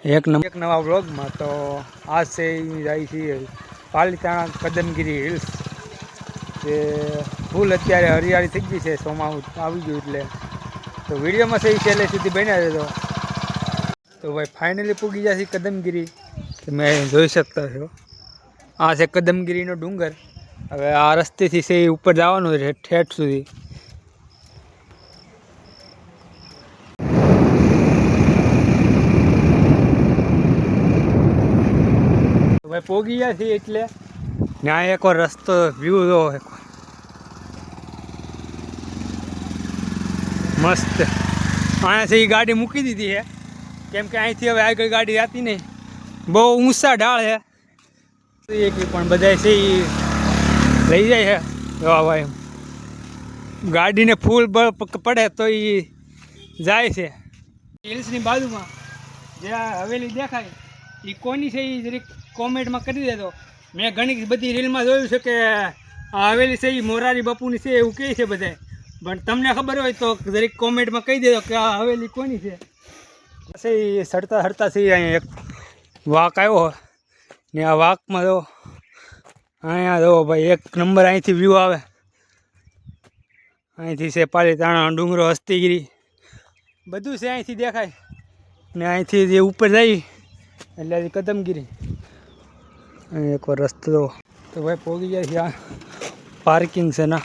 એક નવા વ્લોગમાં તો આ છે જાય છે પાલીતાણા કદમગીરી હિલ્સ જે ફૂલ અત્યારે હરિયાળી થઈ ગઈ છે ચોમાસું આવી ગયું એટલે તો વિડીયોમાં સહી છેલ્લે સુધી બન્યા રહેતો તો ભાઈ ફાઇનલી પૂગી જશે કદમગીરી તમે જોઈ શકતા છો આ છે કદમગીરીનો ડુંગર હવે આ રસ્તેથી છે ઉપર જવાનું છે ઠેઠ સુધી ભાઈ પોગી ગયા છીએ એટલે ત્યાં એકવાર રસ્તો વ્યૂ જો મસ્ત અહીંયાથી ગાડી મૂકી દીધી છે કેમ કે અહીંથી હવે આગળ ગાડી જતી નહીં બહુ ઊંચા ઢાળ છે પણ બધા છે એ લઈ જાય છે ભાઈ ગાડીને ફૂલ પડે તો એ જાય છે હિલ્સની બાજુમાં જે હવેલી દેખાય એ કોની છે એ જરીક કોમેન્ટમાં કરી દેજો મેં ઘણી બધી રીલમાં જોયું છે કે આ હવેલી છે એ મોરારી બાપુની છે એવું કહે છે બધા પણ તમને ખબર હોય તો જરીક કોમેન્ટમાં કહી દેજો કે આ હવેલી કોની છે પછી સડતા સડતા છે અહીંયા એક વાંક આવ્યો ને આ વાંકમાં જો અહીંયા જો ભાઈ એક નંબર અહીંથી વ્યૂ આવે અહીંથી છે પાલીતાણા ડુંગરો હસ્તીગીરી બધું છે અહીંથી દેખાય ને અહીંથી જે ઉપર જાય એટલે કદમગીરી એકવાર રસ્તો તો ભાઈ પહોંચી જાય છે આ પાર્કિંગ છે ના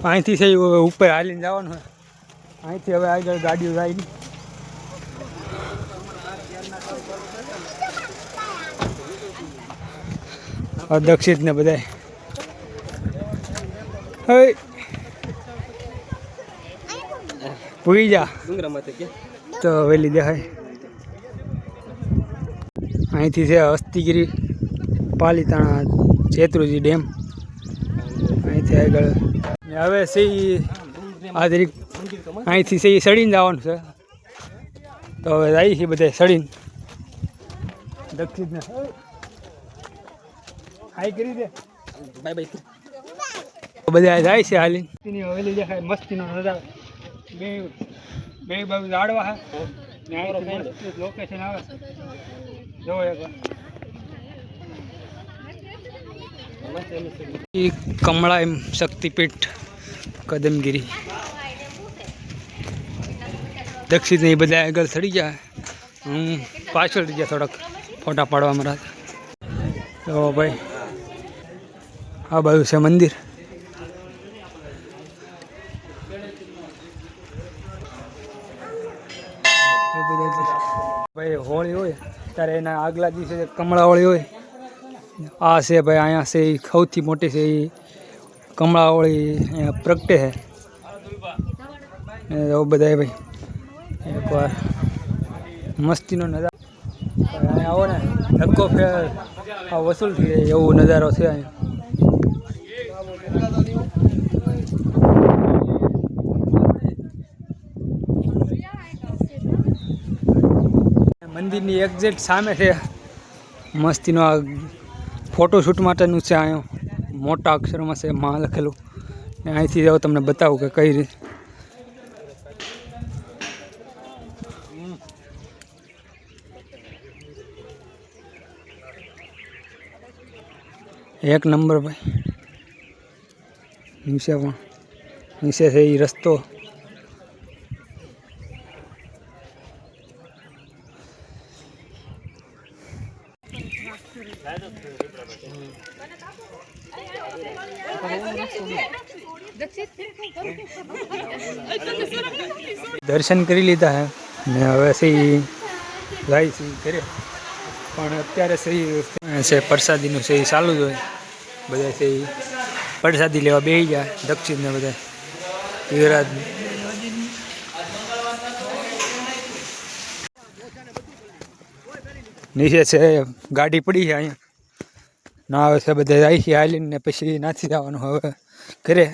અહીંથી છે ઉપર હાલીને જવાનું હોય અહીંથી હવે આગળ ગાડીઓ જાય નહીં દક્ષિત ને બધા હવે પૂરી જા તો હવેલી દેખાય અહીંથી છે હસ્તીગીરી પાલીતાણા શેત્રુંજી ડેમ અહીંથી આગળ હવે છે આ જરીક અહીંથી છે સડીને જવાનું છે તો હવે જાય છે બધા સડીને દક્ષિણને હાઈ કરી દે બાય બાય બધા જાય છે હાલી હવેલી દેખાય મસ્તીનો નજારો બે બાજુ ઝાડવા હે લોકેશન આવે જો કમળા એમ શક્તિપીઠ કદમગીરી દક્ષિણ એ બધા આગળ ચડી ગયા હું પાછળ ગયા થોડાક ફોટા પાડવામાં રહ્યા તો ભાઈ આ બાજુ છે મંદિર ભાઈ હોળી હોય ત્યારે એના આગલા દિવસે કમળા હોળી હોય આ છે ભાઈ અહીંયા છે એ સૌથી મોટી છે એ કમળા હોળી અહીંયા પ્રગટે છે બધા ભાઈ એકવાર મસ્તીનો નજારો અહીંયા આવો ને ધક્કો ફેર આ વસૂલ થઈ જાય એવો નજારો છે અહીંયા મંદિરની એક્ઝેક્ટ સામે છે મસ્તીનો આ ફોટોશૂટ માટેનું છે અહીંયા મોટા અક્ષરોમાં છે માં લખેલું ને અહીંથી જાઓ તમને બતાવું કે કઈ રીતે એક નંબર ભાઈ નીચે પણ નીચે છે એ રસ્તો દર્શન કરી લીધા હે ને હવે સહી જાય છે કરે પણ અત્યારે સહી છે પ્રસાદીનું સહી ચાલુ જ હોય બધા સહી પ્રસાદી લેવા બેસી જાય દક્ષિણને બધા યુવરાજ નીચે છે ગાડી પડી છે અહીંયા ના આવે છે બધા જાય છે હાલીને પછી નાથી જવાનું હવે ઘરે